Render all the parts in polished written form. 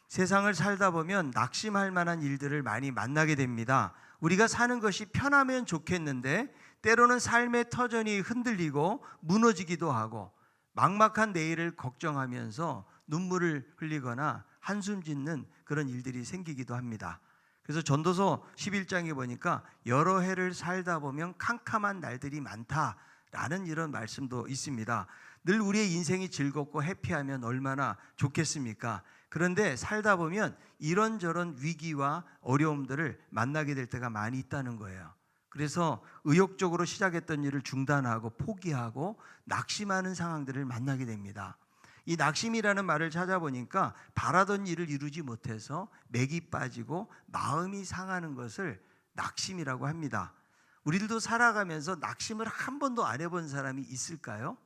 세상을 살다 보면 낙심할 만한 일들을 많이 만나게 됩니다. 우리가 사는 것이 편하면 좋겠는데 때로는 삶의 터전이 흔들리고 무너지기도 하고 막막한 내일을 걱정하면서 눈물을 흘리거나 한숨 짓는 그런 일들이 생기기도 합니다. 그래서 전도서 11장에 보니까 여러 해를 살다 보면 캄캄한 날들이 많다라는 이런 말씀도 있습니다. 늘 우리의 인생이 즐겁고 해피하면 얼마나 좋겠습니까? 그런데 살다 보면 이런저런 위기와 어려움들을 만나게 될 때가 많이 있다는 거예요. 그래서 의욕적으로 시작했던 일을 중단하고 포기하고 낙심하는 상황들을 만나게 됩니다. 이 낙심이라는 말을 찾아보니까 바라던 일을 이루지 못해서 맥이 빠지고 마음이 상하는 것을 낙심이라고 합니다. 우리들도 살아가면서 낙심을 한 번도 안 해본 사람이 있을까요?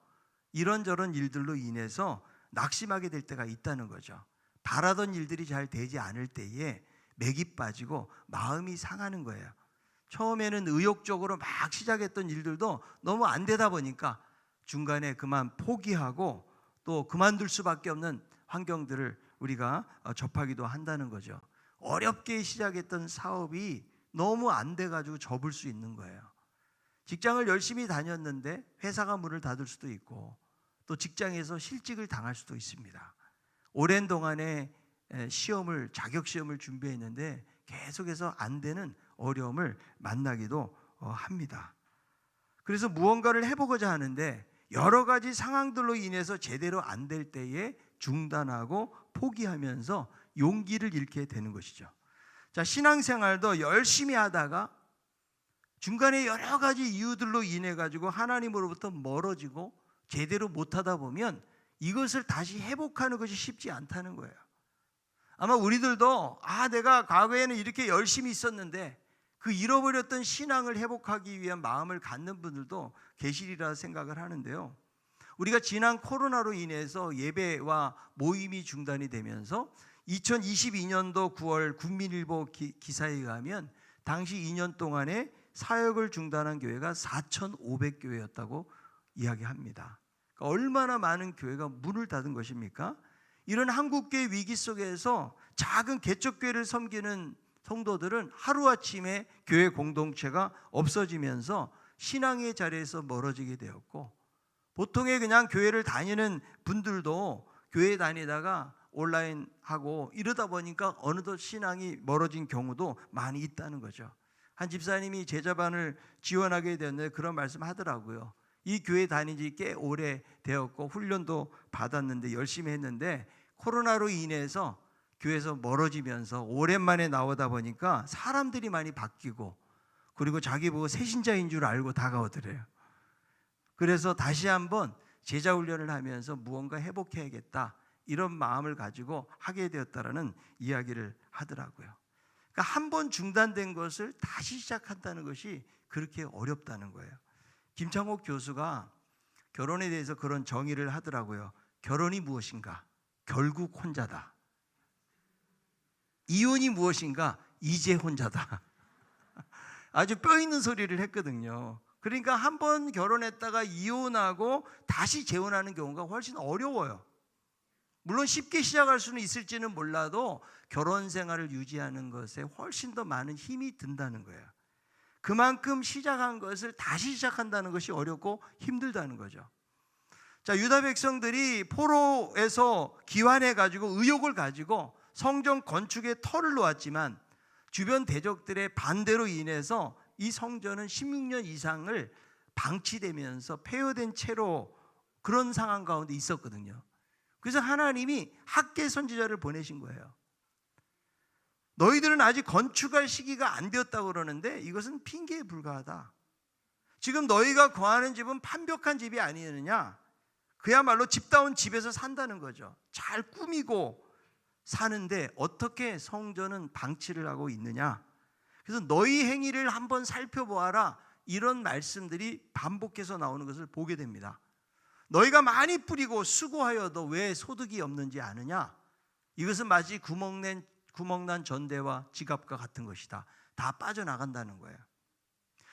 이런저런 일들로 인해서 낙심하게 될 때가 있다는 거죠. 바라던 일들이 잘 되지 않을 때에 맥이 빠지고 마음이 상하는 거예요. 처음에는 의욕적으로 막 시작했던 일들도 너무 안 되다 보니까 중간에 그만 포기하고 또 그만둘 수밖에 없는 환경들을 우리가 접하기도 한다는 거죠. 어렵게 시작했던 사업이 너무 안 돼가지고 접을 수 있는 거예요. 직장을 열심히 다녔는데 회사가 문을 닫을 수도 있고 또 직장에서 실직을 당할 수도 있습니다. 오랜 동안에 자격 시험을 준비했는데 계속해서 안 되는 어려움을 만나기도 합니다. 그래서 무언가를 해보고자 하는데 여러 가지 상황들로 인해서 제대로 안 될 때에 중단하고 포기하면서 용기를 잃게 되는 것이죠. 자, 신앙생활도 열심히 하다가 중간에 여러 가지 이유들로 인해 가지고 하나님으로부터 멀어지고 제대로 못하다 보면 이것을 다시 회복하는 것이 쉽지 않다는 거예요. 아마 우리들도 내가 과거에는 이렇게 열심히 있었는데 그 잃어버렸던 신앙을 회복하기 위한 마음을 갖는 분들도 계시리라 생각을 하는데요. 우리가 지난 코로나로 인해서 예배와 모임이 중단이 되면서 2022년도 9월 국민일보 기사에 의하면 당시 2년 동안에 사역을 중단한 교회가 4,500교회였다고 이야기합니다. 그러니까 얼마나 많은 교회가 문을 닫은 것입니까? 이런 한국교회 위기 속에서 작은 개척교회를 섬기는 성도들은 하루아침에 교회 공동체가 없어지면서 신앙의 자리에서 멀어지게 되었고, 보통의 그냥 교회를 다니는 분들도 교회 다니다가 온라인 하고 이러다 보니까 어느덧 신앙이 멀어진 경우도 많이 있다는 거죠. 한 집사님이 제자반을 지원하게 되었는데 그런 말씀 하더라고요. 이 교회 다닌 지 꽤 오래 되었고 훈련도 받았는데 열심히 했는데 코로나로 인해서 교회에서 멀어지면서 오랜만에 나오다 보니까 사람들이 많이 바뀌고 그리고 자기 보고 새신자인 줄 알고 다가오더래요. 그래서 다시 한번 제자 훈련을 하면서 무언가 회복해야겠다 이런 마음을 가지고 하게 되었다라는 이야기를 하더라고요. 그러니까 한 번 중단된 것을 다시 시작한다는 것이 그렇게 어렵다는 거예요. 김창옥 교수가 결혼에 대해서 그런 정의를 하더라고요. 결혼이 무엇인가? 결국 혼자다. 이혼이 무엇인가? 이제 혼자다. 아주 뼈 있는 소리를 했거든요. 그러니까 한 번 결혼했다가 이혼하고 다시 재혼하는 경우가 훨씬 어려워요. 물론 쉽게 시작할 수는 있을지는 몰라도 결혼 생활을 유지하는 것에 훨씬 더 많은 힘이 든다는 거예요. 그만큼 시작한 것을 다시 시작한다는 것이 어렵고 힘들다는 거죠. 자, 유다 백성들이 포로에서 귀환해 가지고 의욕을 가지고 성전 건축에 터를 놓았지만 주변 대적들의 반대로 인해서 이 성전은 16년 이상을 방치되면서 폐허된 채로 그런 상황 가운데 있었거든요. 그래서 하나님이 학개 선지자를 보내신 거예요. 너희들은 아직 건축할 시기가 안 되었다고 그러는데 이것은 핑계에 불과하다. 지금 너희가 거하는 집은 판벽한 집이 아니느냐. 그야말로 집다운 집에서 산다는 거죠. 잘 꾸미고 사는데 어떻게 성전은 방치를 하고 있느냐. 그래서 너희 행위를 한번 살펴보아라. 이런 말씀들이 반복해서 나오는 것을 보게 됩니다. 너희가 많이 뿌리고 수고하여도 왜 소득이 없는지 아느냐. 이것은 마치 구멍난 전대와 지갑과 같은 것이다. 다 빠져나간다는 거예요.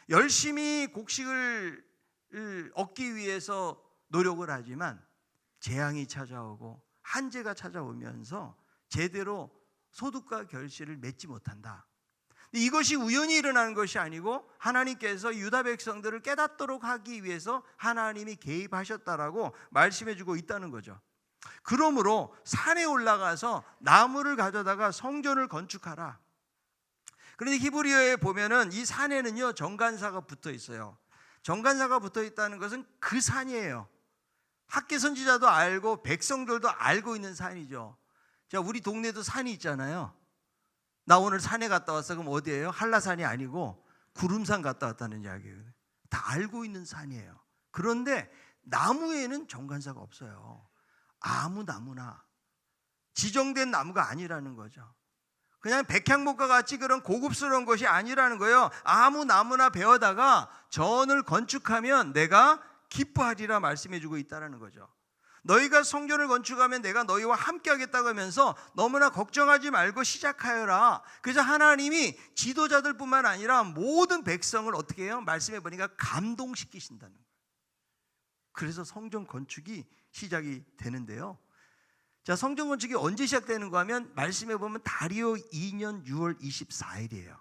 열심히 곡식을 얻기 위해서 노력을 하지만 재앙이 찾아오고 한재가 찾아오면서 제대로 소득과 결실을 맺지 못한다. 이것이 우연히 일어나는 것이 아니고 하나님께서 유다 백성들을 깨닫도록 하기 위해서 하나님이 개입하셨다라고 말씀해주고 있다는 거죠. 그러므로 산에 올라가서 나무를 가져다가 성전을 건축하라. 그런데 히브리어에 보면은 이 산에는요 정간사가 붙어 있어요. 정간사가 붙어 있다는 것은 그 산이에요. 학계 선지자도 알고 백성들도 알고 있는 산이죠. 자, 우리 동네도 산이 있잖아요. 나 오늘 산에 갔다 왔어. 그럼 어디예요? 한라산이 아니고 구름산 갔다 왔다는 이야기예요. 다 알고 있는 산이에요. 그런데 나무에는 정간사가 없어요. 아무 나무나 지정된 나무가 아니라는 거죠. 그냥 백향목과 같이 그런 고급스러운 것이 아니라는 거예요. 아무 나무나 베어다가 전을 건축하면 내가 기뻐하리라 말씀해주고 있다는 거죠. 너희가 성전을 건축하면 내가 너희와 함께 하겠다고 하면서 너무나 걱정하지 말고 시작하여라. 그래서 하나님이 지도자들뿐만 아니라 모든 백성을 어떻게 해요? 말씀해 보니까 감동시키신다는 거예요. 그래서 성전 건축이 시작이 되는데요. 자, 성전 건축이 언제 시작되는가 하면 말씀해 보면 다리오 2년 6월 24일이에요.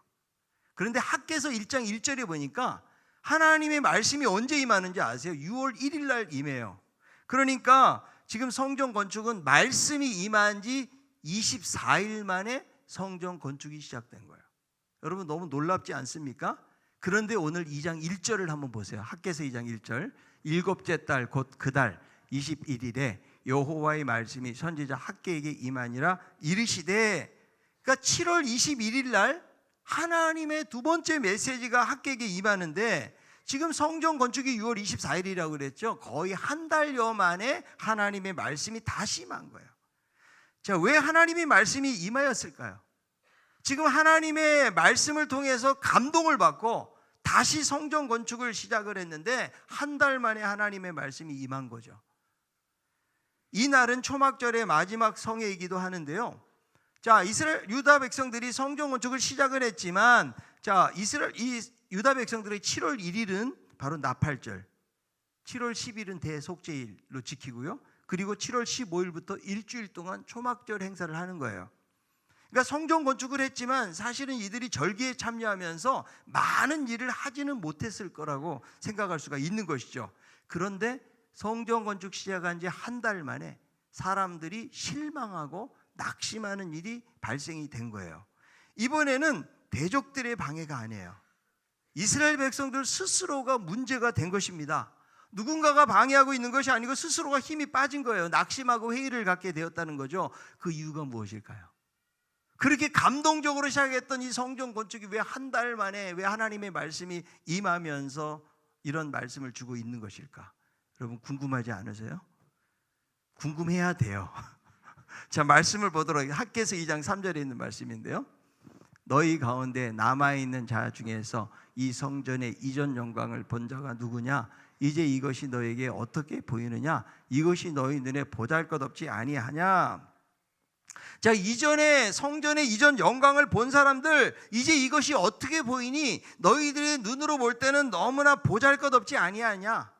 그런데 학개서 1장 1절에 보니까 하나님의 말씀이 언제 임하는지 아세요? 6월 1일 날 임해요. 그러니까 지금 성전 건축은 말씀이 임한 지 24일 만에 성전 건축이 시작된 거예요. 여러분 너무 놀랍지 않습니까? 그런데 오늘 2장 1절을 한번 보세요. 학개서 2장 1절. 일곱째 달 곧 그 달 21일에 여호와의 말씀이 선지자 학개에게 임하니라 이르시되, 그러니까 7월 21일 날 하나님의 두 번째 메시지가 학개에게 임하는데 지금 성전 건축이 6월 24일이라고 그랬죠. 거의 한 달여 만에 하나님의 말씀이 다시 임한 거예요. 자, 왜 하나님의 말씀이 임하였을까요? 지금 하나님의 말씀을 통해서 감동을 받고 다시 성전 건축을 시작을 했는데 한 달 만에 하나님의 말씀이 임한 거죠. 이 날은 초막절의 마지막 성회이기도 하는데요. 자, 이스라엘 유다 백성들이 성전 건축을 시작을 했지만, 자, 유다 백성들의 7월 1일은 바로 나팔절, 7월 10일은 대속죄일로 지키고요. 그리고 7월 15일부터 일주일 동안 초막절 행사를 하는 거예요. 그러니까 성전 건축을 했지만 사실은 이들이 절기에 참여하면서 많은 일을 하지는 못했을 거라고 생각할 수가 있는 것이죠. 그런데 성전 건축 시작한 지 한 달 만에 사람들이 실망하고 낙심하는 일이 발생이 된 거예요. 이번에는 대적들의 방해가 아니에요. 이스라엘 백성들 스스로가 문제가 된 것입니다. 누군가가 방해하고 있는 것이 아니고 스스로가 힘이 빠진 거예요. 낙심하고 회의를 갖게 되었다는 거죠. 그 이유가 무엇일까요? 그렇게 감동적으로 시작했던 이 성전 건축이 왜 한 달 만에, 왜 하나님의 말씀이 임하면서 이런 말씀을 주고 있는 것일까? 여러분 궁금하지 않으세요? 궁금해야 돼요. 자, 말씀을 보도록 하겠습니다. 학개서 2장 3절에 있는 말씀인데요. 너희 가운데 남아있는 자 중에서 이 성전의 이전 영광을 본 자가 누구냐? 이제 이것이 너에게 어떻게 보이느냐? 이것이 너희 눈에 보잘것없지 아니하냐? 자, 이전에 성전의 이전 영광을 본 사람들, 이제 이것이 어떻게 보이니? 너희들의 눈으로 볼 때는 너무나 보잘것없지 아니하냐?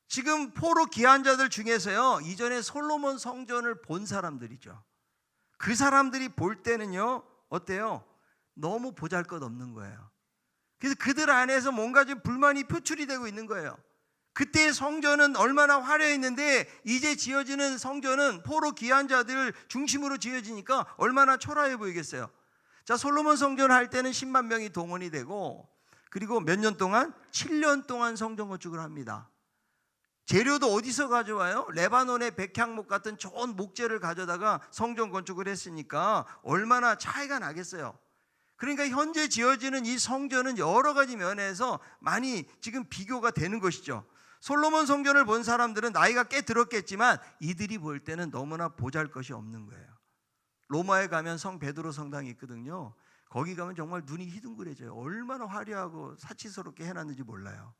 지금 포로 귀한 자들 중에서요, 이전에 솔로몬 성전을 본 사람들이죠. 그 사람들이 볼 때는요, 어때요? 너무 보잘것없는 거예요. 그래서 그들 안에서 뭔가 좀 불만이 표출이 되고 있는 거예요. 그때의 성전은 얼마나 화려했는데 이제 지어지는 성전은 포로 귀한 자들 중심으로 지어지니까 얼마나 초라해 보이겠어요. 자, 솔로몬 성전을 할 때는 10만 명이 동원이 되고, 그리고 몇 년 동안? 7년 동안 성전 건축을 합니다. 재료도 어디서 가져와요? 레바논의 백향목 같은 좋은 목재를 가져다가 성전 건축을 했으니까 얼마나 차이가 나겠어요. 그러니까 현재 지어지는 이 성전은 여러 가지 면에서 많이 지금 비교가 되는 것이죠. 솔로몬 성전을 본 사람들은 나이가 꽤 들었겠지만 이들이 볼 때는 너무나 보잘것이 없는 거예요. 로마에 가면 성 베드로 성당이 있거든요. 거기 가면 정말 눈이 희둥그레져요. 얼마나 화려하고 사치스럽게 해놨는지 몰라요.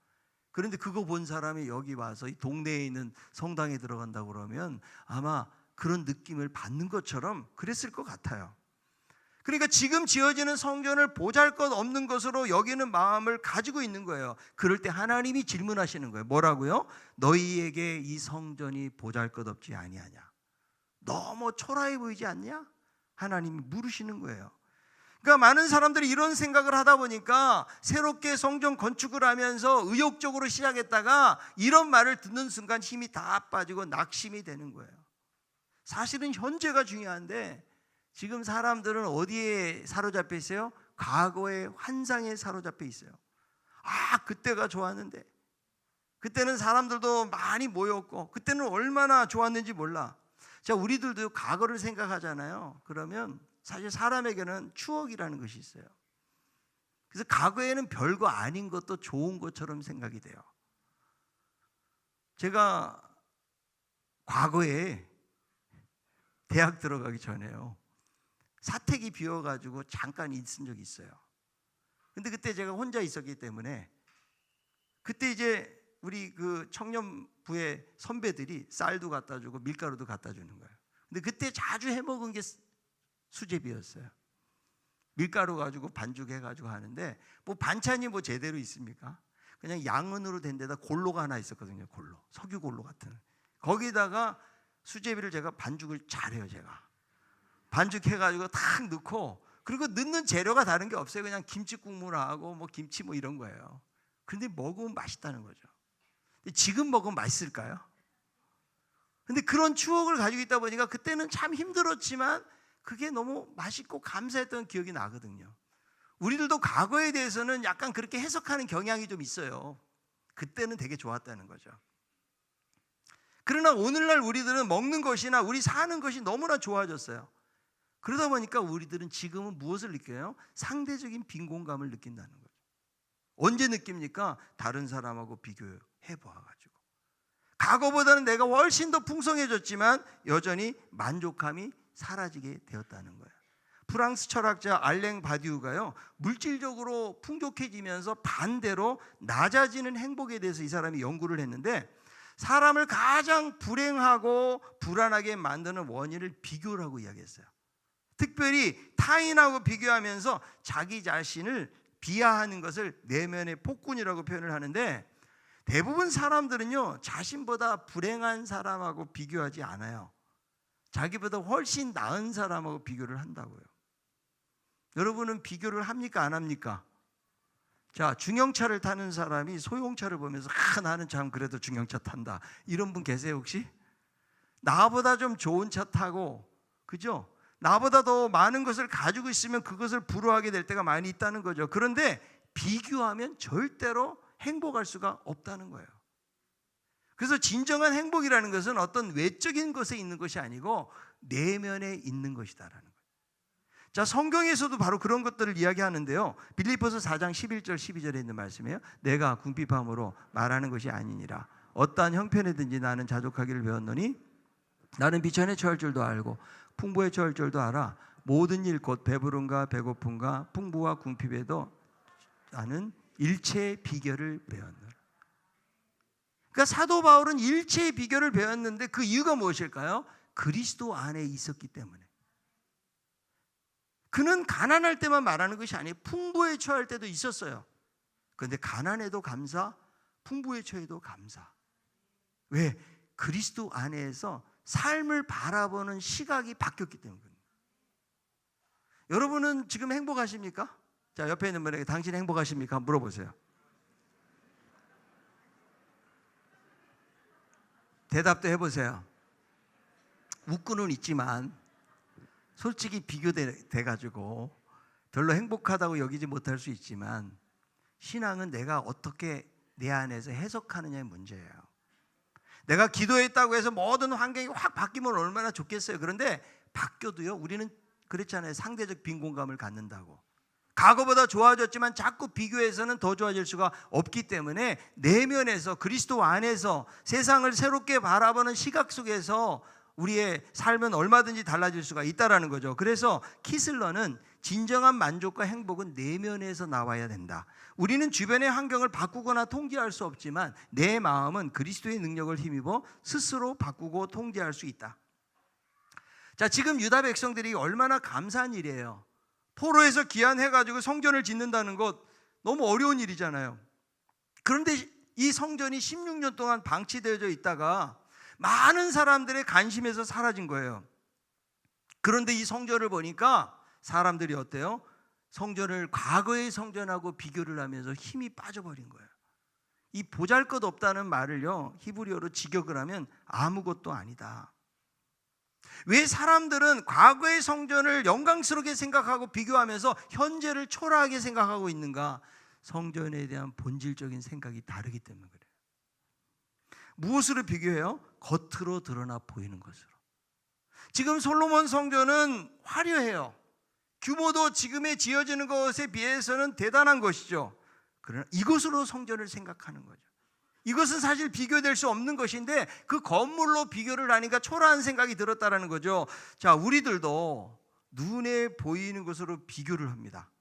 그런데 그거 본 사람이 여기 와서 이 동네에 있는 성당에 들어간다고 그러면 아마 그런 느낌을 받는 것처럼 그랬을 것 같아요. 그러니까 지금 지어지는 성전을 보잘것없는 것으로 여기는 마음을 가지고 있는 거예요. 그럴 때 하나님이 질문하시는 거예요. 뭐라고요? 너희에게 이 성전이 보잘것없지 아니하냐? 너무 초라해 보이지 않냐? 하나님이 물으시는 거예요. 그러니까 많은 사람들이 이런 생각을 하다 보니까 새롭게 성전 건축을 하면서 의욕적으로 시작했다가 이런 말을 듣는 순간 힘이 다 빠지고 낙심이 되는 거예요. 사실은 현재가 중요한데 지금 사람들은 어디에 사로잡혀 있어요? 과거의 환상에 사로잡혀 있어요. 그때가 좋았는데, 그때는 사람들도 많이 모였고, 그때는 얼마나 좋았는지 몰라. 자, 우리들도 과거를 생각하잖아요. 그러면 사실 사람에게는 추억이라는 것이 있어요. 그래서 과거에는 별거 아닌 것도 좋은 것처럼 생각이 돼요. 제가 과거에 대학 들어가기 전에요, 사택이 비어가지고 잠깐 있은 적이 있어요. 근데 그때 제가 혼자 있었기 때문에 그때 이제 우리 그 청년부의 선배들이 쌀도 갖다 주고 밀가루도 갖다 주는 거예요. 근데 그때 자주 해먹은 게 수제비였어요. 밀가루 가지고 반죽해가지고 하는데 뭐 반찬이 뭐 제대로 있습니까? 그냥 양은으로 된 데다 골로가 하나 있었거든요. 골로, 석유 골로 같은. 거기다가 수제비를 제가 반죽을 잘해요. 제가 반죽해가지고 탁 넣고, 그리고 넣는 재료가 다른 게 없어요. 그냥 김치 국물하고 뭐 김치 뭐 이런 거예요. 근데 먹으면 맛있다는 거죠. 지금 먹으면 맛있을까요? 근데 그런 추억을 가지고 있다 보니까 그때는 참 힘들었지만 그게 너무 맛있고 감사했던 기억이 나거든요. 우리들도 과거에 대해서는 약간 그렇게 해석하는 경향이 좀 있어요. 그때는 되게 좋았다는 거죠. 그러나 오늘날 우리들은 먹는 것이나 우리 사는 것이 너무나 좋아졌어요. 그러다 보니까 우리들은 지금은 무엇을 느껴요? 상대적인 빈곤감을 느낀다는 거죠. 언제 느낍니까? 다른 사람하고 비교해 보아가지고. 과거보다는 내가 훨씬 더 풍성해졌지만 여전히 만족감이 사라지게 되었다는 거예요. 프랑스 철학자 알랭 바디우가요, 물질적으로 풍족해지면서 반대로 낮아지는 행복에 대해서 이 사람이 연구를 했는데, 사람을 가장 불행하고 불안하게 만드는 원인을 비교라고 이야기했어요. 특별히 타인하고 비교하면서 자기 자신을 비하하는 것을 내면의 폭군이라고 표현을 하는데, 대부분 사람들은요, 자신보다 불행한 사람하고 비교하지 않아요. 자기보다 훨씬 나은 사람하고 비교를 한다고요. 여러분은 비교를 합니까? 안 합니까? 자, 중형차를 타는 사람이 소형차를 보면서 나는 참 그래도 중형차 탄다, 이런 분 계세요 혹시? 나보다 좀 좋은 차 타고, 그죠? 나보다 더 많은 것을 가지고 있으면 그것을 부러워하게 될 때가 많이 있다는 거죠. 그런데 비교하면 절대로 행복할 수가 없다는 거예요. 그래서 진정한 행복이라는 것은 어떤 외적인 것에 있는 것이 아니고 내면에 있는 것이다라는 거예요. 자, 성경에서도 바로 그런 것들을 이야기하는데요. 빌립보서 4장 11절 12절에 있는 말씀이에요. 내가 궁핍함으로 말하는 것이 아니니라. 어떠한 형편이든지 나는 자족하기를 배웠노니 나는 비천에 처할 줄도 알고 풍부에 처할 줄도 알아. 모든 일 곧 배부름과 배고픔과 풍부와 궁핍에도 나는 일체의 비결을 배웠노라. 그러니까 사도 바울은 일체의 비결을 배웠는데 그 이유가 무엇일까요? 그리스도 안에 있었기 때문에. 그는 가난할 때만 말하는 것이 아니에요. 풍부에 처할 때도 있었어요. 그런데 가난에도 감사, 풍부에 처해도 감사. 왜? 그리스도 안에서 삶을 바라보는 시각이 바뀌었기 때문입니다. 여러분은 지금 행복하십니까? 자, 옆에 있는 분에게 당신 행복하십니까? 물어보세요. 대답도 해보세요. 웃고는 있지만 솔직히 비교돼가지고 별로 행복하다고 여기지 못할 수 있지만, 신앙은 내가 어떻게 내 안에서 해석하느냐의 문제예요. 내가 기도했다고 해서 모든 환경이 확 바뀌면 얼마나 좋겠어요. 그런데 바뀌어도요, 우리는 그랬잖아요. 상대적 빈곤감을 갖는다고. 과거보다 좋아졌지만 자꾸 비교해서는 더 좋아질 수가 없기 때문에 내면에서 그리스도 안에서 세상을 새롭게 바라보는 시각 속에서 우리의 삶은 얼마든지 달라질 수가 있다는 거죠. 그래서 키슬러는 진정한 만족과 행복은 내면에서 나와야 된다. 우리는 주변의 환경을 바꾸거나 통제할 수 없지만 내 마음은 그리스도의 능력을 힘입어 스스로 바꾸고 통제할 수 있다. 자, 지금 유다 백성들이 얼마나 감사한 일이에요. 포로에서 귀환해가지고 성전을 짓는다는 것 너무 어려운 일이잖아요. 그런데 이 성전이 16년 동안 방치되어져 있다가 많은 사람들의 관심에서 사라진 거예요. 그런데 이 성전을 보니까 사람들이 어때요? 성전을 과거의 성전하고 비교를 하면서 힘이 빠져버린 거예요. 이 보잘것없다는 말을요, 히브리어로 직역을 하면 아무것도 아니다. 왜 사람들은 과거의 성전을 영광스럽게 생각하고 비교하면서 현재를 초라하게 생각하고 있는가? 성전에 대한 본질적인 생각이 다르기 때문에 그래요. 무엇으로 비교해요? 겉으로 드러나 보이는 것으로. 지금 솔로몬 성전은 화려해요. 규모도 지금에 지어지는 것에 비해서는 대단한 것이죠. 그러나 이것으로 성전을 생각하는 거죠. 이것은 사실 비교될 수 없는 것인데 그 건물로 비교를 하니까 초라한 생각이 들었다는 거죠. 자, 우리들도 눈에 보이는 것으로 비교를 합니다.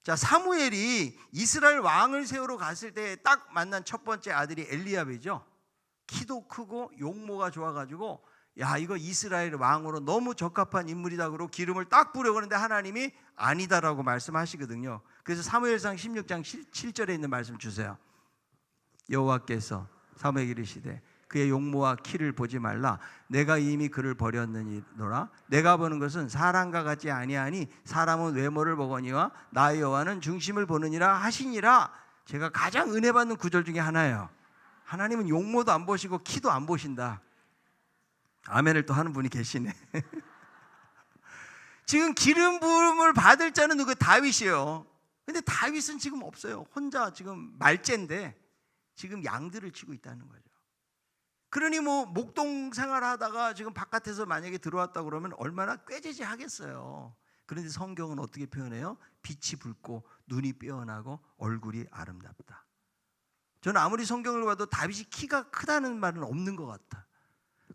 자, 사무엘이 이스라엘 왕을 세우러 갔을 때 딱 만난 첫 번째 아들이 엘리압이죠. 키도 크고 용모가 좋아가지고 야, 이거 이스라엘 왕으로 너무 적합한 인물이다 그러고 기름을 딱 부려. 그러는데 하나님이 아니다라고 말씀하시거든요. 그래서 사무엘상 16장 7절에 있는 말씀 주세요. 여호와께서 사무엘에게 이르시되 그의 용모와 키를 보지 말라. 내가 이미 그를 버렸느니라. 내가 보는 것은 사람과 같지 아니하니 사람은 외모를 보거니와 나 여호와는 중심을 보느니라 하시니라. 제가 가장 은혜 받는 구절 중에 하나예요. 하나님은 용모도 안 보시고 키도 안 보신다. 아멘을 또 하는 분이 계시네. 지금 기름 부음을 받을 자는 누구? 다윗이에요. 근데 다윗은 지금 없어요. 혼자 지금 말째인데 지금 양들을 치고 있다는 거죠. 그러니 뭐 목동 생활하다가 지금 바깥에서 만약에 들어왔다 그러면 얼마나 꾀지지 하겠어요. 그런데 성경은 어떻게 표현해요? 빛이 붉고 눈이 빼어나고 얼굴이 아름답다. 저는 아무리 성경을 봐도 다윗이 키가 크다는 말은 없는 것 같아.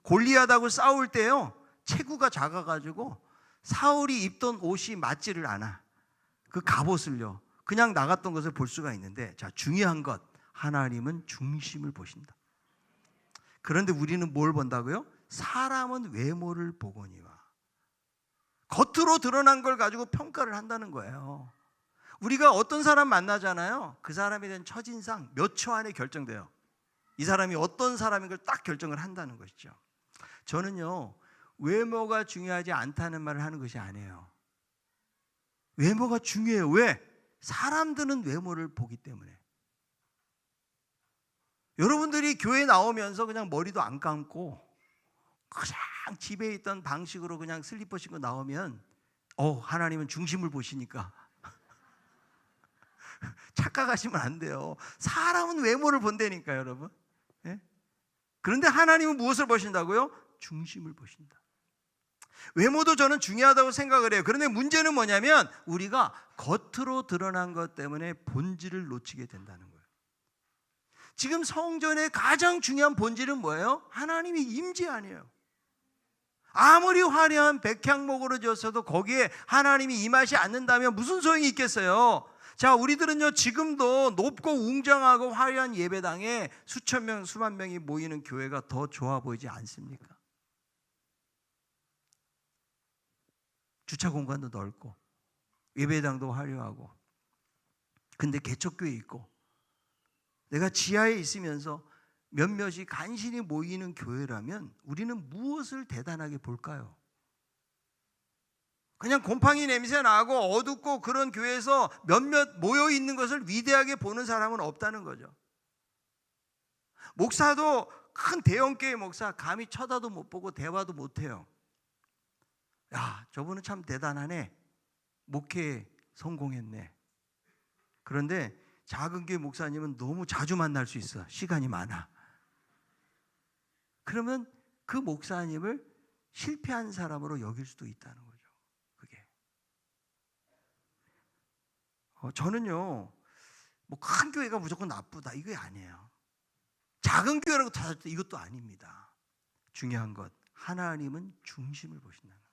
골리앗하고 싸울 때요, 체구가 작아가지고 사울이 입던 옷이 맞지를 않아. 그 갑옷을요 그냥 나갔던 것을 볼 수가 있는데, 자, 중요한 것, 하나님은 중심을 보신다. 그런데 우리는 뭘 본다고요? 사람은 외모를 보거니와. 겉으로 드러난 걸 가지고 평가를 한다는 거예요. 우리가 어떤 사람 만나잖아요. 그 사람에 대한 첫인상 몇 초 안에 결정돼요. 이 사람이 어떤 사람인 걸 딱 결정을 한다는 것이죠. 저는요, 외모가 중요하지 않다는 말을 하는 것이 아니에요. 외모가 중요해요. 왜? 사람들은 외모를 보기 때문에. 여러분들이 교회 나오면서 그냥 머리도 안 감고 그냥 집에 있던 방식으로 그냥 슬리퍼 신고 나오면 하나님은 중심을 보시니까 착각하시면 안 돼요. 사람은 외모를 본다니까요, 여러분. 예? 그런데 하나님은 무엇을 보신다고요? 중심을 보신다. 외모도 저는 중요하다고 생각을 해요. 그런데 문제는 뭐냐면 우리가 겉으로 드러난 것 때문에 본질을 놓치게 된다는 거예요. 지금 성전의 가장 중요한 본질은 뭐예요? 하나님이 임재 아니에요. 아무리 화려한 백향목으로 지었어도 거기에 하나님이 임하지 않는다면 무슨 소용이 있겠어요? 자, 우리들은요, 지금도 높고 웅장하고 화려한 예배당에 수천 명, 수만 명이 모이는 교회가 더 좋아 보이지 않습니까? 주차 공간도 넓고 예배당도 화려하고, 근데 개척교회 있고 내가 지하에 있으면서 몇몇이 간신히 모이는 교회라면 우리는 무엇을 대단하게 볼까요? 그냥 곰팡이 냄새 나고 어둡고 그런 교회에서 몇몇 모여 있는 것을 위대하게 보는 사람은 없다는 거죠. 목사도 큰 대형교회 목사 감히 쳐다도 못 보고 대화도 못 해요. 야, 저분은 참 대단하네. 목회에 성공했네. 그런데 작은 교회 목사님은 너무 자주 만날 수 있어. 시간이 많아. 그러면 그 목사님을 실패한 사람으로 여길 수도 있다는 거죠. 그게. 저는요, 뭐 큰 교회가 무조건 나쁘다 이게 아니에요. 작은 교회라고 다 이것도 아닙니다. 중요한 것, 하나님은 중심을 보신다는 거예요.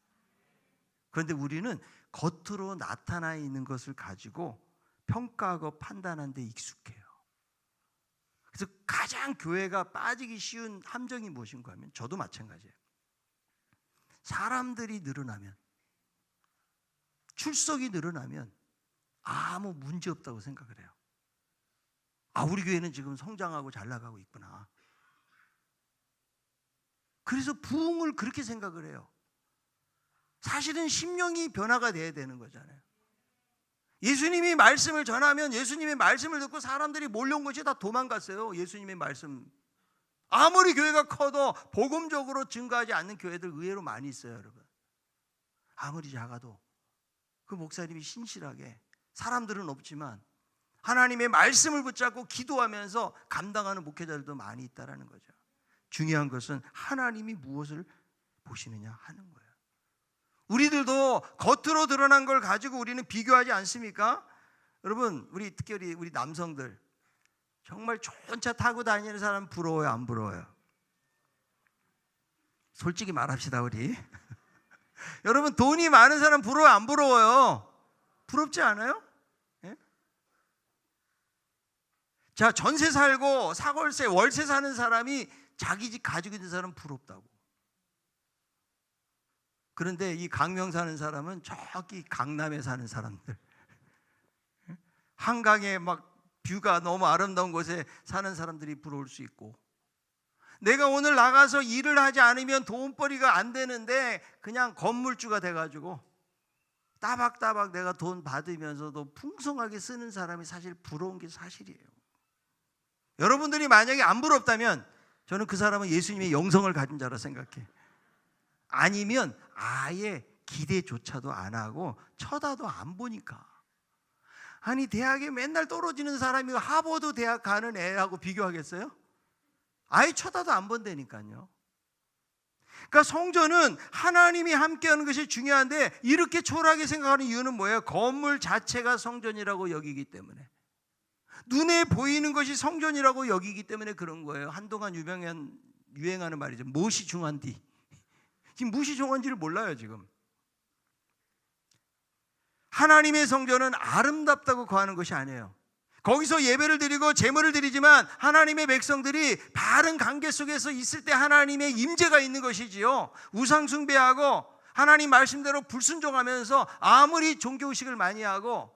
그런데 우리는 겉으로 나타나 있는 것을 가지고 평가하고 판단하는 데 익숙해요. 그래서 가장 교회가 빠지기 쉬운 함정이 무엇인가 하면, 저도 마찬가지예요. 사람들이 늘어나면, 출석이 늘어나면 아무 문제 없다고 생각을 해요. 우리 교회는 지금 성장하고 잘 나가고 있구나. 그래서 부흥을 그렇게 생각을 해요. 사실은 심령이 변화가 돼야 되는 거잖아요. 예수님이 말씀을 전하면 예수님의 말씀을 듣고 사람들이 몰려온 것이 다 도망갔어요. 예수님의 말씀. 아무리 교회가 커도 복음적으로 증거하지 않는 교회들 의외로 많이 있어요, 여러분. 아무리 작아도 그 목사님이 신실하게, 사람들은 없지만 하나님의 말씀을 붙잡고 기도하면서 감당하는 목회자들도 많이 있다라는 거죠. 중요한 것은 하나님이 무엇을 보시느냐 하는 거예요. 우리들도 겉으로 드러난 걸 가지고 우리는 비교하지 않습니까? 여러분, 특별히 우리 남성들 정말 좋은 차 타고 다니는 사람 부러워요, 안 부러워요? 솔직히 말합시다, 우리. 여러분, 돈이 많은 사람 부러워요, 안 부러워요? 부럽지 않아요? 예? 자, 전세 살고 사골세, 월세 사는 사람이 자기 집 가지고 있는 사람 부럽다고. 그런데 이 강명 사는 사람은 저기 강남에 사는 사람들, 한강에 막 뷰가 너무 아름다운 곳에 사는 사람들이 부러울 수 있고, 내가 오늘 나가서 일을 하지 않으면 돈벌이가 안 되는데 그냥 건물주가 돼가지고 따박따박 내가 돈 받으면서도 풍성하게 쓰는 사람이 사실 부러운 게 사실이에요. 여러분들이 만약에 안 부럽다면 저는 그 사람은 예수님의 영성을 가진 자라 생각해. 아니면 아예 기대조차도 안 하고 쳐다도 안 보니까. 아니, 대학에 맨날 떨어지는 사람이 하버드 대학 가는 애하고 비교하겠어요? 아예 쳐다도 안 본다니까요. 그러니까 성전은 하나님이 함께하는 것이 중요한데 이렇게 초라하게 생각하는 이유는 뭐예요? 건물 자체가 성전이라고 여기기 때문에, 눈에 보이는 것이 성전이라고 여기기 때문에 그런 거예요. 한동안 유행하는 말이죠. 무엇이 중요한디? 지금 무엇이 중요한지를 몰라요, 지금. 하나님의 성전은 아름답다고 거하는 것이 아니에요. 거기서 예배를 드리고 제물을 드리지만 하나님의 백성들이 바른 관계 속에서 있을 때 하나님의 임재가 있는 것이지요. 우상 숭배하고 하나님 말씀대로 불순종하면서 아무리 종교의식을 많이 하고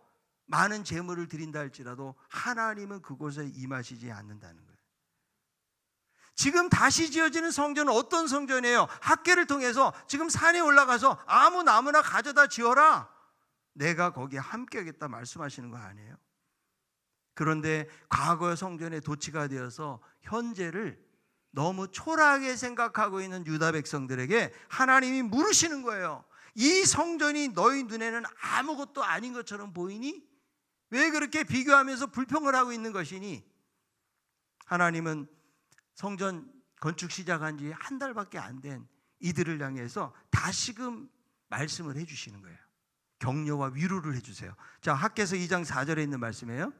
많은 제물을 드린다 할지라도 하나님은 그곳에 임하시지 않는다는 거예요. 지금 다시 지어지는 성전은 어떤 성전이에요? 학계를 통해서 지금 산에 올라가서 아무 나무나 가져다 지어라, 내가 거기에 함께하겠다 말씀하시는 거 아니에요? 그런데 과거의 성전에 도취가 되어서 현재를 너무 초라하게 생각하고 있는 유다 백성들에게 하나님이 물으시는 거예요. 이 성전이 너희 눈에는 아무것도 아닌 것처럼 보이니? 왜 그렇게 비교하면서 불평을 하고 있는 것이니? 하나님은 성전 건축 시작한 지 한 달밖에 안 된 이들을 향해서 다시금 말씀을 해주시는 거예요. 격려와 위로를 해주세요. 자, 학개서 2장 4절에 있는 말씀이에요.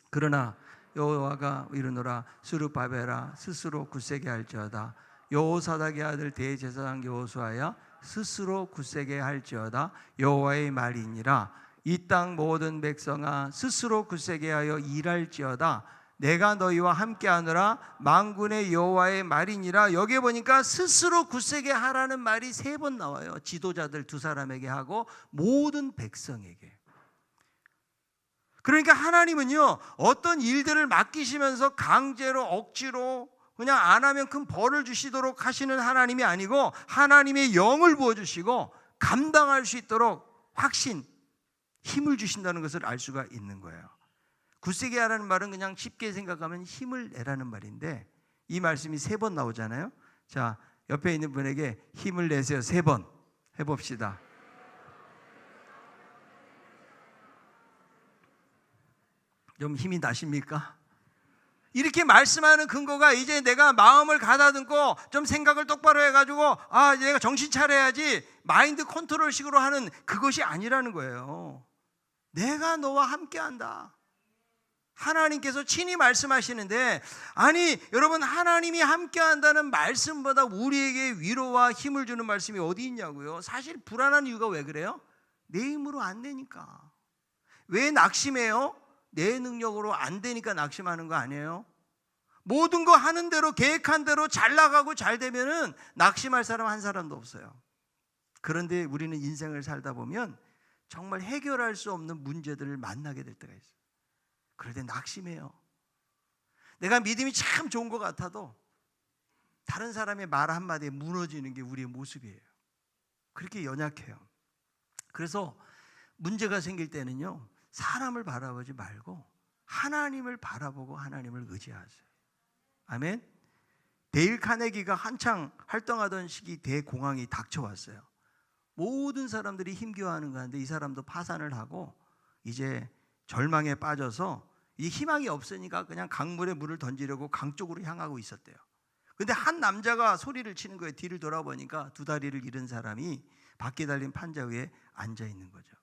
그러나 여호와가 이르노라, 스룹바벨아 스스로 굳세게 할지어다. 여호사닥의 아들 대제사장 여호수아야 스스로 굳세게 할지어다. 여호와의 말이니라. 이 땅 모든 백성아 스스로 굳세게 하여 일할지어다. 내가 너희와 함께하노라. 만군의 여호와의 말이니라. 여기 보니까 스스로 굳세게 하라는 말이 3번 나와요. 지도자들 2사람에게 하고 모든 백성에게. 그러니까 하나님은요, 어떤 일들을 맡기시면서 강제로 억지로 그냥 안 하면 큰 벌을 주시도록 하시는 하나님이 아니고 하나님의 영을 부어주시고 감당할 수 있도록 확신, 힘을 주신다는 것을 알 수가 있는 거예요. 굳세게 하라는 말은 그냥 쉽게 생각하면 힘을 내라는 말인데 이 말씀이 3번 나오잖아요. 자, 옆에 있는 분에게 힘을 내세요. 3번 해봅시다. 좀 힘이 나십니까? 이렇게 말씀하는 근거가 이제 내가 마음을 가다듬고 좀 생각을 똑바로 해가지고 내가 정신 차려야지 마인드 컨트롤식으로 하는 그것이 아니라는 거예요. 내가 너와 함께한다. 하나님께서 친히 말씀하시는데, 아니 여러분, 하나님이 함께한다는 말씀보다 우리에게 위로와 힘을 주는 말씀이 어디 있냐고요. 사실 불안한 이유가 왜 그래요? 내 힘으로 안 되니까. 왜 낙심해요? 내 능력으로 안 되니까 낙심하는 거 아니에요? 모든 거 하는 대로 계획한 대로 잘 나가고 잘 되면은 낙심할 사람 한 사람도 없어요. 그런데 우리는 인생을 살다 보면 정말 해결할 수 없는 문제들을 만나게 될 때가 있어요. 그럴 때 낙심해요. 내가 믿음이 참 좋은 것 같아도 다른 사람의 말 한마디에 무너지는 게 우리의 모습이에요. 그렇게 연약해요. 그래서 문제가 생길 때는요, 사람을 바라보지 말고 하나님을 바라보고 하나님을 의지하세요. 아멘. 데일 카네기가 한창 활동하던 시기 대공황이 닥쳐왔어요. 모든 사람들이 힘겨워하는 가운데 이 사람도 파산을 하고 이제 절망에 빠져서 이 희망이 없으니까 그냥 강물에 물을 던지려고 강 쪽으로 향하고 있었대요. 근데 한 남자가 소리를 치는 거예요. 뒤를 돌아보니까 두 다리를 잃은 사람이 밖에 달린 판자 위에 앉아 있는 거죠.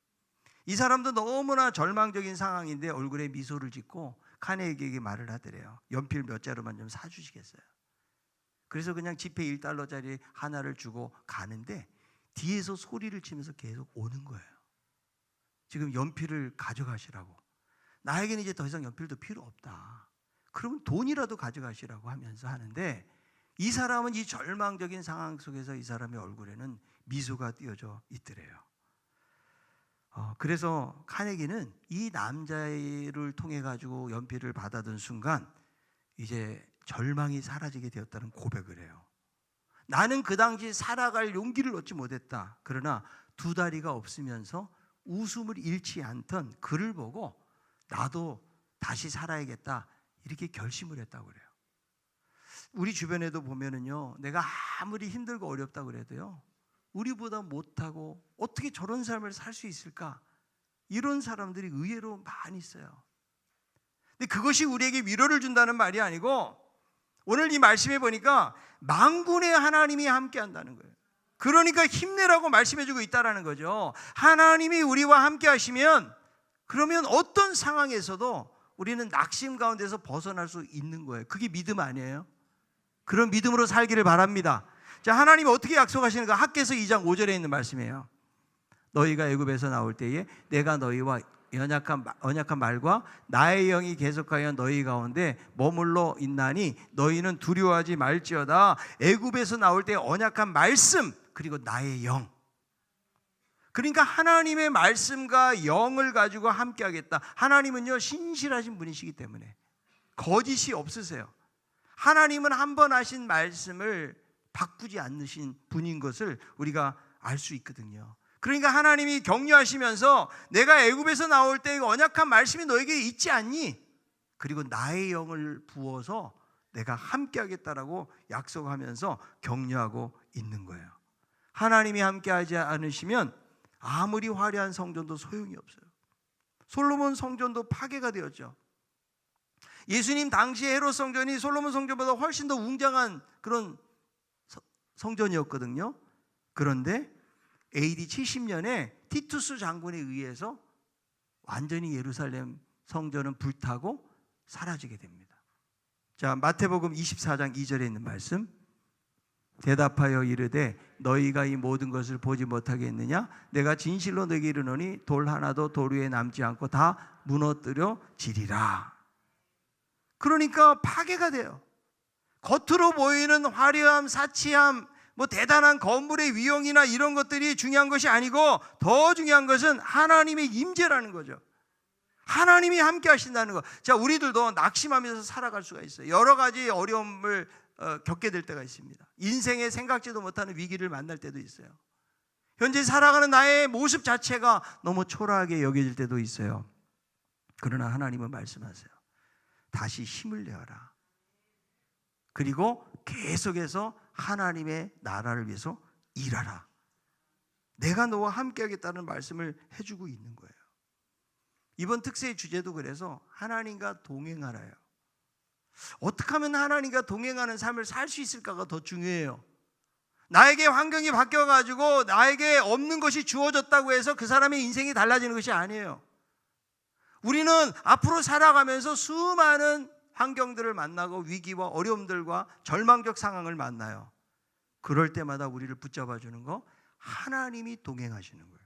이 사람도 너무나 절망적인 상황인데 얼굴에 미소를 짓고 카네기에게 말을 하더래요. 연필 몇 자루만 좀 사주시겠어요? 그래서 그냥 지폐 1달러짜리 하나를 주고 가는데 뒤에서 소리를 치면서 계속 오는 거예요. 지금 연필을 가져가시라고. 나에게는 이제 더 이상 연필도 필요 없다. 그러면 돈이라도 가져가시라고 하면서 하는데, 이 사람은 이 절망적인 상황 속에서 이 사람의 얼굴에는 미소가 띄어져 있더래요. 그래서 카네기는 이 남자를 통해 가지고 연필을 받아든 순간 이제 절망이 사라지게 되었다는 고백을 해요. 나는 그 당시 살아갈 용기를 얻지 못했다. 그러나 두 다리가 없으면서 웃음을 잃지 않던 그를 보고 나도 다시 살아야겠다, 이렇게 결심을 했다고 그래요. 우리 주변에도 보면은요, 내가 아무리 힘들고 어렵다고 그래도요, 우리보다 못하고 어떻게 저런 삶을 살 수 있을까, 이런 사람들이 의외로 많이 있어요. 근데 그것이 우리에게 위로를 준다는 말이 아니고, 오늘 이 말씀에 보니까 만군의 하나님이 함께 한다는 거예요. 그러니까 힘내라고 말씀해주고 있다는 거죠. 하나님이 우리와 함께 하시면 그러면 어떤 상황에서도 우리는 낙심 가운데서 벗어날 수 있는 거예요. 그게 믿음 아니에요? 그런 믿음으로 살기를 바랍니다. 자, 하나님이 어떻게 약속하시는가? 학개서 2장 5절에 있는 말씀이에요. 너희가 애굽에서 나올 때에 내가 너희와 언약한 말과 나의 영이 계속하여 너희 가운데 머물러 있나니 너희는 두려워하지 말지어다. 애굽에서 나올 때 언약한 말씀, 그리고 나의 영. 그러니까 하나님의 말씀과 영을 가지고 함께 하겠다. 하나님은요, 신실하신 분이시기 때문에 거짓이 없으세요. 하나님은 한 번 하신 말씀을 바꾸지 않으신 분인 것을 우리가 알 수 있거든요. 그러니까 하나님이 격려하시면서 내가 애굽에서 나올 때 언약한 말씀이 너에게 있지 않니? 그리고 나의 영을 부어서 내가 함께 하겠다라고 약속하면서 격려하고 있는 거예요. 하나님이 함께 하지 않으시면 아무리 화려한 성전도 소용이 없어요. 솔로몬 성전도 파괴가 되었죠. 예수님 당시의 헤롯 성전이 솔로몬 성전보다 훨씬 더 웅장한 그런 성전이었거든요. 그런데 AD 70년에 티투스 장군에 의해서 완전히 예루살렘 성전은 불타고 사라지게 됩니다. 자, 마태복음 24장 2절에 있는 말씀. 대답하여 이르되 너희가 이 모든 것을 보지 못하겠느냐? 내가 진실로 너희에게 이르노니 돌 하나도 돌 위에 남지 않고 다 무너뜨려 지리라. 그러니까 파괴가 돼요. 겉으로 보이는 화려함, 사치함, 뭐 대단한 건물의 위용이나 이런 것들이 중요한 것이 아니고 더 중요한 것은 하나님의 임재라는 거죠. 하나님이 함께 하신다는 거. 자, 우리들도 낙심하면서 살아갈 수가 있어요. 여러 가지 어려움을 겪게 될 때가 있습니다. 인생에 생각지도 못하는 위기를 만날 때도 있어요. 현재 살아가는 나의 모습 자체가 너무 초라하게 여겨질 때도 있어요. 그러나 하나님은 말씀하세요. 다시 힘을 내어라. 그리고 계속해서 하나님의 나라를 위해서 일하라. 내가 너와 함께 하겠다는 말씀을 해주고 있는 거예요. 이번 특세의 주제도 그래서 하나님과 동행하라요. 어떻게 하면 하나님과 동행하는 삶을 살 수 있을까가 더 중요해요. 나에게 환경이 바뀌어가지고 나에게 없는 것이 주어졌다고 해서 그 사람의 인생이 달라지는 것이 아니에요. 우리는 앞으로 살아가면서 수많은 환경들을 만나고 위기와 어려움들과 절망적 상황을 만나요. 그럴 때마다 우리를 붙잡아 주는 거 하나님이 동행하시는 거예요.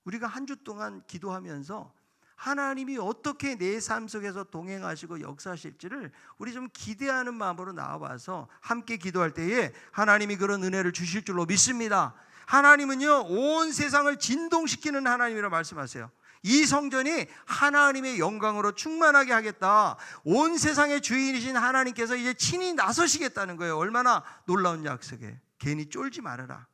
우리가 한 주 동안 기도하면서 하나님이 어떻게 내 삶 속에서 동행하시고 역사하실지를 우리 좀 기대하는 마음으로 나와서 함께 기도할 때에 하나님이 그런 은혜를 주실 줄로 믿습니다. 하나님은요, 온 세상을 진동시키는 하나님이라고 말씀하세요. 이 성전이 하나님의 영광으로 충만하게 하겠다. 온 세상의 주인이신 하나님께서 이제 친히 나서시겠다는 거예요. 얼마나 놀라운 약속이에요. 괜히 쫄지 말아라.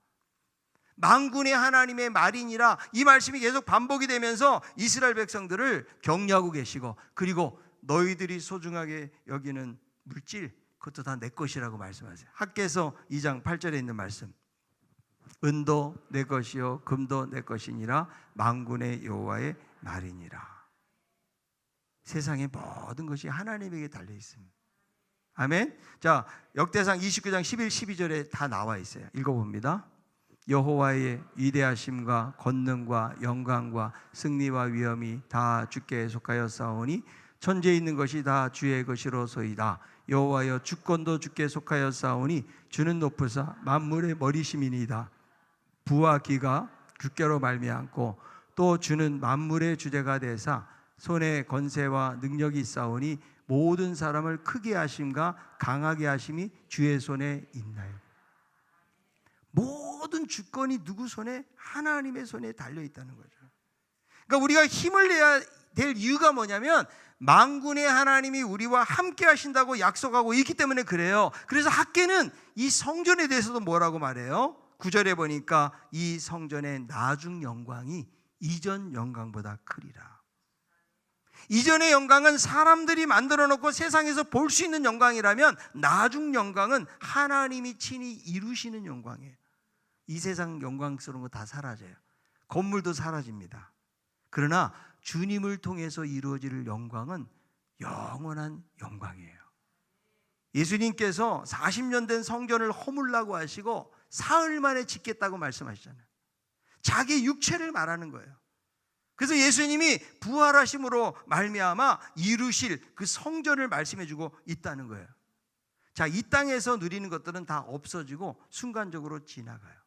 만군의 하나님의 말이니라. 이 말씀이 계속 반복이 되면서 이스라엘 백성들을 격려하고 계시고, 그리고 너희들이 소중하게 여기는 물질, 그것도 다 내 것이라고 말씀하세요. 학개서 2장 8절에 있는 말씀, 은도 내 것이요 금도 내 것이니라 만군의 여호와의 말이니라. 세상의 모든 것이 하나님에게 달려 있습니다. 아멘. 자, 역대상 29장 11, 12절에 다 나와 있어요. 읽어봅니다. 여호와의 위대하심과 권능과 영광과 승리와 위엄이 다 주께 속하였사오니 천지에 있는 것이 다 주의 것이로소이다. 여호와여 주권도 주께 속하였사오니 주는 높으사 만물의 머리심이니이다. 부와 기가 주께로 말미암고 또 주는 만물의 주제가 되사 손에 권세와 능력이 있사오니 모든 사람을 크게 하심과 강하게 하심이 주의 손에 있나요? 모든 주권이 누구 손에? 하나님의 손에 달려 있다는 거죠. 그러니까 우리가 힘을 내야 될 이유가 뭐냐면 만군의 하나님이 우리와 함께 하신다고 약속하고 있기 때문에 그래요. 그래서 학개는 이 성전에 대해서도 뭐라고 말해요? 9절에 보니까 이 성전의 나중 영광이 이전 영광보다 크리라. 이전의 영광은 사람들이 만들어 놓고 세상에서 볼 수 있는 영광이라면 나중 영광은 하나님이 친히 이루시는 영광이에요. 이 세상 영광스러운 거 다 사라져요. 건물도 사라집니다. 그러나 주님을 통해서 이루어질 영광은 영원한 영광이에요. 예수님께서 40년 된 성전을 허물라고 하시고 사흘 만에 짓겠다고 말씀하시잖아요. 자기 육체를 말하는 거예요. 그래서 예수님이 부활하심으로 말미암아 이루실 그 성전을 말씀해주고 있다는 거예요. 자, 이 땅에서 누리는 것들은 다 없어지고 순간적으로 지나가요.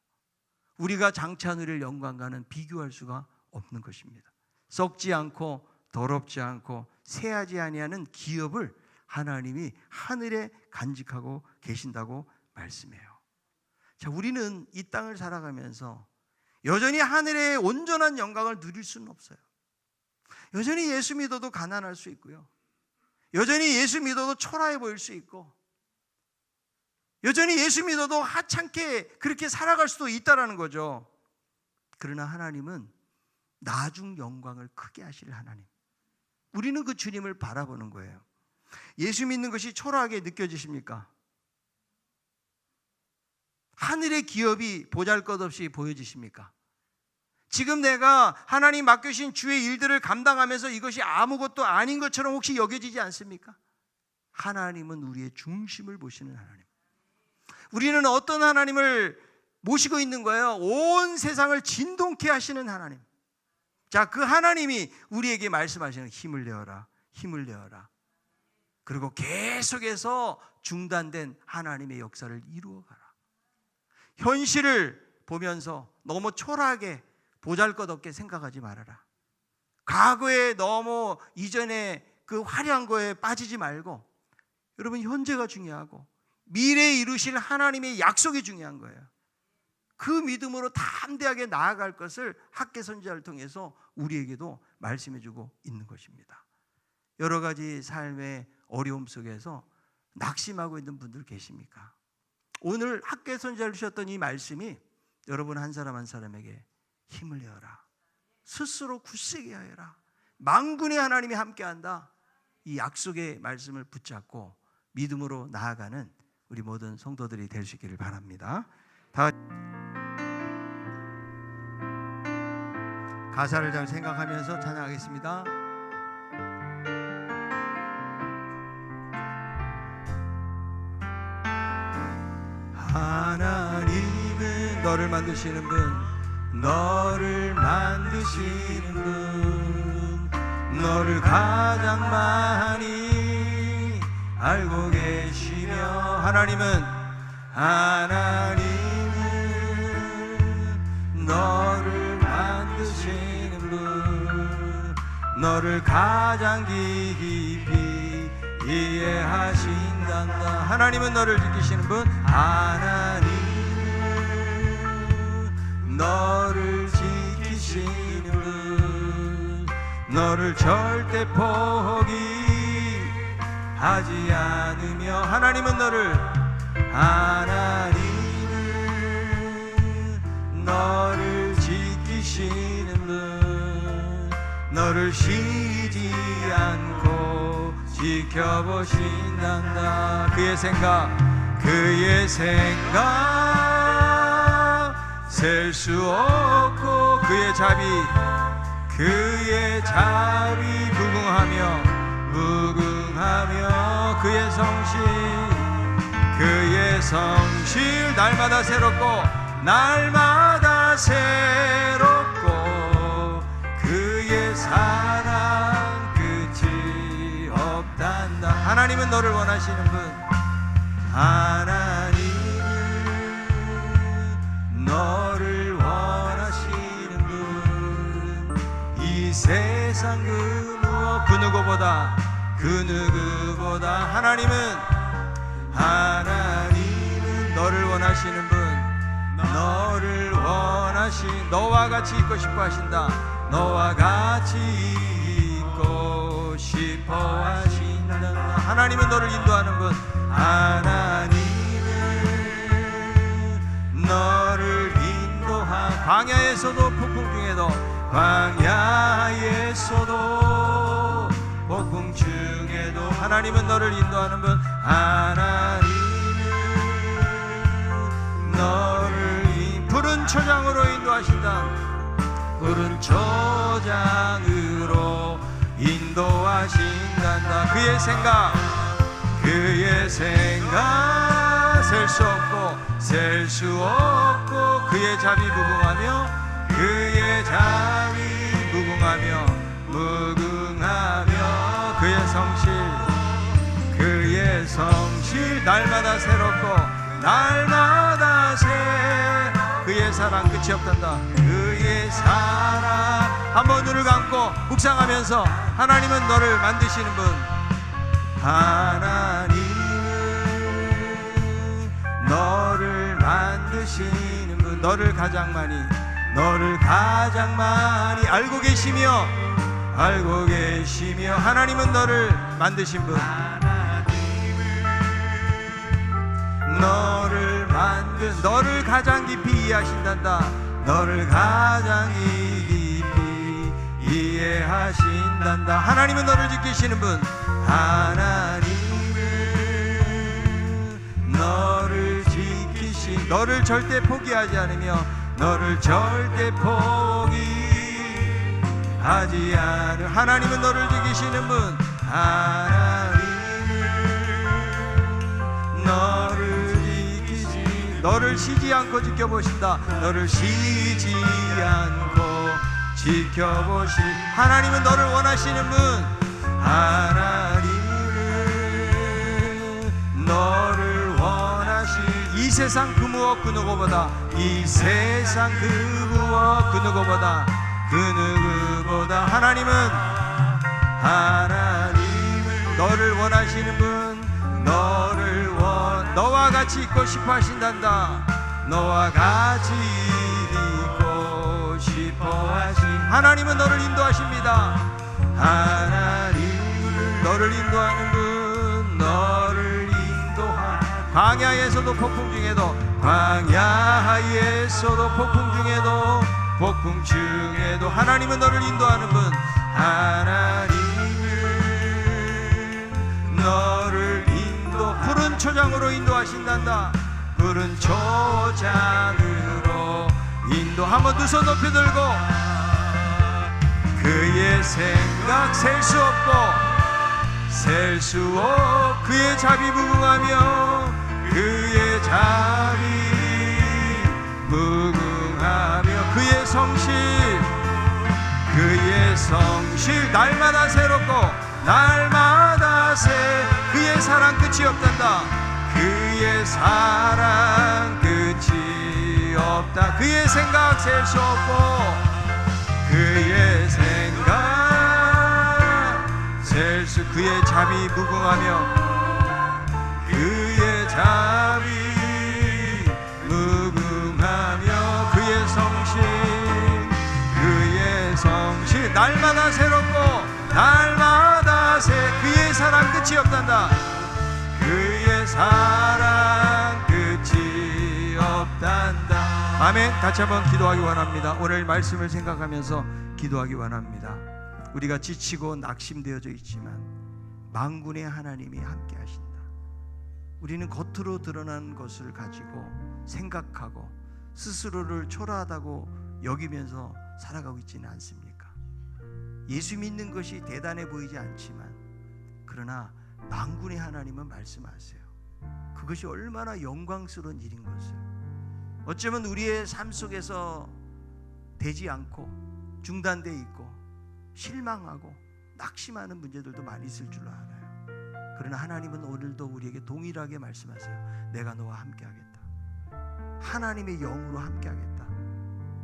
우리가 장차 누릴 영광과는 비교할 수가 없는 것입니다. 썩지 않고 더럽지 않고 새하지 아니하는 기업을 하나님이 하늘에 간직하고 계신다고 말씀해요. 자, 우리는 이 땅을 살아가면서 여전히 하늘의 온전한 영광을 누릴 수는 없어요. 여전히 예수 믿어도 가난할 수 있고요. 여전히 예수 믿어도 초라해 보일 수 있고, 여전히 예수 믿어도 하찮게 그렇게 살아갈 수도 있다라는 거죠. 그러나 하나님은 나중 영광을 크게 하실 하나님. 우리는 그 주님을 바라보는 거예요. 예수 믿는 것이 초라하게 느껴지십니까? 하늘의 기업이 보잘것없이 보여지십니까? 지금 내가 하나님 맡겨주신 주의 일들을 감당하면서 이것이 아무것도 아닌 것처럼 혹시 여겨지지 않습니까? 하나님은 우리의 중심을 보시는 하나님. 우리는 어떤 하나님을 모시고 있는 거예요? 온 세상을 진동케 하시는 하나님. 자, 그 하나님이 우리에게 말씀하시는 힘을 내어라, 힘을 내어라. 그리고 계속해서 중단된 하나님의 역사를 이루어가라. 현실을 보면서 너무 초라하게 보잘것없게 생각하지 말아라. 과거에 너무 이전에 그 화려한 거에 빠지지 말고, 여러분 현재가 중요하고 미래에 이루실 하나님의 약속이 중요한 거예요. 그 믿음으로 담대하게 나아갈 것을 학개 선지자를 통해서 우리에게도 말씀해주고 있는 것입니다. 여러 가지 삶의 어려움 속에서 낙심하고 있는 분들 계십니까? 오늘 학개 선지자를 주셨던 이 말씀이 여러분 한 사람 한 사람에게 힘을 내어라, 스스로 굳세게 하여라, 만군의 하나님이 함께한다, 이 약속의 말씀을 붙잡고 믿음으로 나아가는 우리 모든 성도들이 될 수 있기를 바랍니다. 다 가사를 잘 생각하면서 찬양하겠습니다. 하나님은 너를 만드시는 분, 너를 만드시는 분, 너를 가장 많이 알고 계시며, 하나님은 너를 만드시는 분, 너를 가장 깊이 이해하신단다. 하나님은 너를 지키시는 분, 하나님은 너를 지키시는 분, 너를 절대 포기하지 않으며, 하나님은 너를, 하나님은 너를 너를 쉬지 않고 지켜보신단다. 그의 생각 셀 수 없고 그의 자비 무궁하며 그의 성실 날마다 새롭고 그의 사랑 끝이 없단다. 하나님은 너를 원하시는 분, 하나님은 너를 원하시는 분, 이 세상 그 무엇 그 누구보다 하나님은 너를 원하시는 분, 너와 같이 있고 싶어 하신다. 너와 같이 있고 싶어 하신다. 하나님은 너를 인도하는 분, 하나님은 너를 인도한 광야에서도 폭풍 중에도 하나님은 너를 인도하는 분, 하나님은 너를 푸른 초장으로 인도하신다. 푸른 초장으로 인도하신단다. 그의 생각 셀 수 없고 그의 자비 무궁하며 그의 성실 날마다 그의 사랑 끝이 없단다. 그의 사랑. 한번 눈을 감고 묵상하면서 하나님은 너를 만드시는 분, 하나님은 너를 만드시는 분, 너를 가장 많이 알고 계시며 하나님은 너를 만드신 분, 너를 가장 깊이 이해하신단다. 너를 가장 깊이 이해하신단다. 하나님은 너를 지키시는 분, 하나님은 너를 절대 포기하지 않으며 하나님은 너를 지키시는 분, 너를 쉬지 않고 지켜보신다. 하나님은 너를 원하시는 분, 하나님은 너를 이 세상 그 무엇 그 누구보다 하나님은 너를 원하시는 분, 너와 같이 있고 싶어 하신단다. 하나님은 너를 인도하십니다. 하나님은 너를 인도하는 분, 광야에서도 폭풍 중에도 하나님은 너를 인도하는 분, 하나님은 너를 푸른 초장으로 인도하신단다. 푸른 초장으로 한번 두 손 높이 들고 그의 생각 셀 수 없고 그의 자비 무궁하며 그의 성실 날마다 그의 사랑 끝이 없단다. 그의 사랑 끝이 없다. 그의 생각 셀 수 없고 그의 자비 무궁하며 그의 성실 날마다 그의 사랑 끝이 없단다. 그의 사랑 끝이 없단다. 아멘. 같이 한번 기도하기 원합니다. 오늘 말씀을 생각하면서 기도하기 원합니다. 우리가 지치고 낙심되어져 있지만 만군의 하나님이 함께 하신다. 우리는 겉으로 드러난 것을 가지고 생각하고 스스로를 초라하다고 여기면서 살아가고 있지는 않습니까? 예수 믿는 것이 대단해 보이지 않지만 그러나 만군의 하나님은 말씀하세요. 그것이 얼마나 영광스러운 일인 것을. 어쩌면 우리의 삶 속에서 되지 않고 중단되어 있고 실망하고 낙심하는 문제들도 많이 있을 줄로 알아요. 그러나 하나님은 오늘도 우리에게 동일하게 말씀하세요. 내가 너와 함께하겠다. 하나님의 영으로 함께하겠다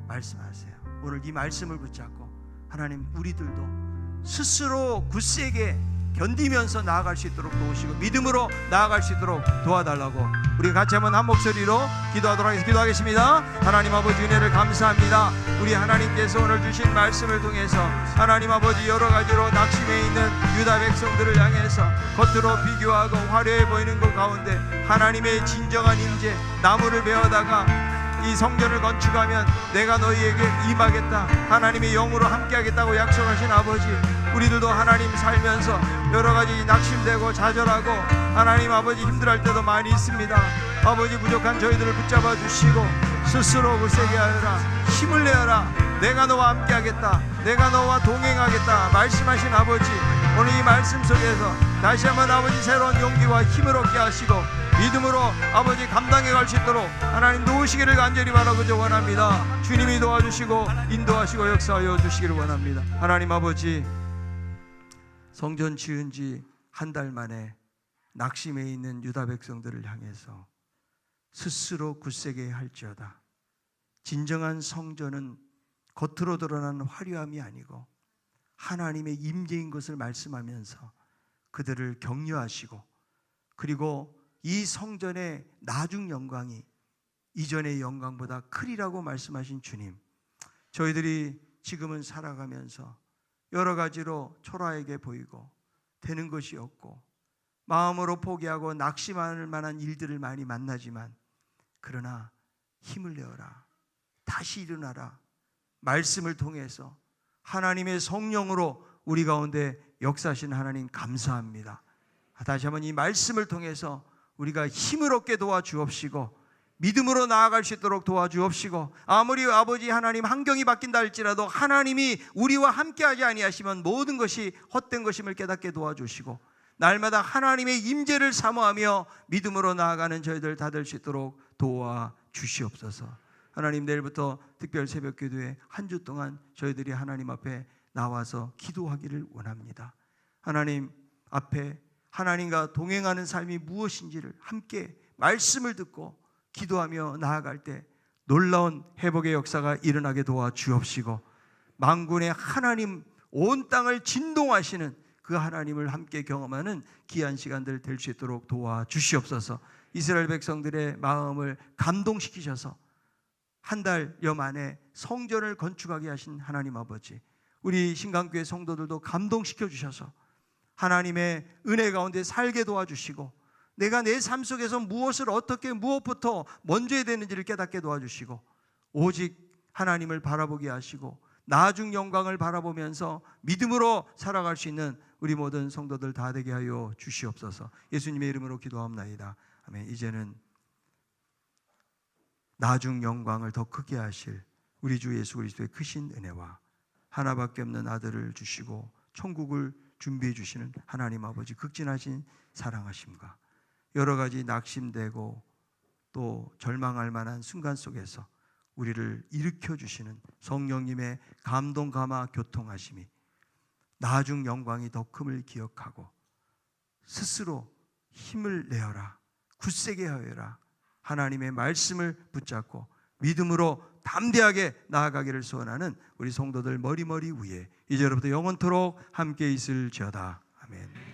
말씀하세요. 오늘 이 말씀을 붙잡고 하나님, 우리들도 스스로 굳세게 견디면서 나아갈 수 있도록 도우시고 믿음으로 나아갈 수 있도록 도와달라고 우리 같이 한번 한 목소리로 기도하겠습니다. 하나님 아버지, 은혜를 감사합니다. 우리 하나님께서 오늘 주신 말씀을 통해서 하나님 아버지, 여러 가지로 낙심해 있는 유다 백성들을 향해서 겉으로 비교하고 화려해 보이는 것 가운데 하나님의 진정한 임재, 나무를 베어다가 이 성전을 건축하면 내가 너희에게 임하겠다, 하나님의 영으로 함께하겠다고 약속하신 아버지, 우리들도 하나님 살면서 여러 가지 낙심되고 좌절하고 하나님 아버지 힘들어할 때도 많이 있습니다. 아버지, 부족한 저희들을 붙잡아 주시고 스스로 굳세게 하여라, 힘을 내어라, 내가 너와 함께하겠다, 내가 너와 동행하겠다 말씀하신 아버지, 오늘 이 말씀 속에서 다시 한번 아버지 새로운 용기와 힘을 얻게 하시고 믿음으로 아버지 감당해 갈 수 있도록 하나님 도우시기를 간절히 바라고 원합니다. 주님이 도와주시고 인도하시고 역사하여 주시기를 원합니다. 하나님 아버지, 성전 지은 지 한 달 만에 낙심해 있는 유다 백성들을 향해서 스스로 굳세게 할지어다. 진정한 성전은 겉으로 드러나는 화려함이 아니고 하나님의 임재인 것을 말씀하면서 그들을 격려하시고, 그리고 이 성전의 나중 영광이 이전의 영광보다 크리라고 말씀하신 주님, 저희들이 지금은 살아가면서 여러 가지로 초라하게 보이고 되는 것이 없고 마음으로 포기하고 낙심할 만한 일들을 많이 만나지만 그러나 힘을 내어라, 다시 일어나라 말씀을 통해서 하나님의 성령으로 우리 가운데 역사하신 하나님 감사합니다. 다시 한번 이 말씀을 통해서 우리가 힘을 얻게 도와주옵시고 믿음으로 나아갈 수 있도록 도와주옵시고, 아무리 아버지 하나님 환경이 바뀐다 할지라도 하나님이 우리와 함께하지 아니하시면 모든 것이 헛된 것임을 깨닫게 도와주시고 날마다 하나님의 임재를 사모하며 믿음으로 나아가는 저희들 다 될 수 있도록 도와주시옵소서. 하나님, 내일부터 특별 새벽 기도회 한 주 동안 저희들이 하나님 앞에 나와서 기도하기를 원합니다. 하나님 앞에 하나님과 동행하는 삶이 무엇인지를 함께 말씀을 듣고 기도하며 나아갈 때 놀라운 회복의 역사가 일어나게 도와주옵시고 만군의 하나님, 온 땅을 진동하시는 그 하나님을 함께 경험하는 귀한 시간들 될 수 있도록 도와주시옵소서. 이스라엘 백성들의 마음을 감동시키셔서 한 달여 만에 성전을 건축하게 하신 하나님 아버지, 우리 신강교회 성도들도 감동시켜 주셔서 하나님의 은혜 가운데 살게 도와주시고 내가 내 삶 속에서 무엇을 어떻게 무엇부터 먼저 해야 되는지를 깨닫게 도와주시고 오직 하나님을 바라보게 하시고 나중 영광을 바라보면서 믿음으로 살아갈 수 있는 우리 모든 성도들 다 되게 하여 주시옵소서. 예수님의 이름으로 기도합나이다. 아멘. 이제는 나중 영광을 더 크게 하실 우리 주 예수 그리스도의 크신 은혜와 하나밖에 없는 아들을 주시고 천국을 준비해 주시는 하나님 아버지 극진하신 사랑하심과 여러 가지 낙심되고 또 절망할 만한 순간 속에서 우리를 일으켜 주시는 성령님의 감동 감화 교통하심이 나중 영광이 더 큼을 기억하고 스스로 힘을 내어라, 굳세게 하여라, 하나님의 말씀을 붙잡고 믿음으로 담대하게 나아가기를 소원하는 우리 성도들 머리머리 위에 이제로부터 영원토록 함께 있을지어다. 아멘.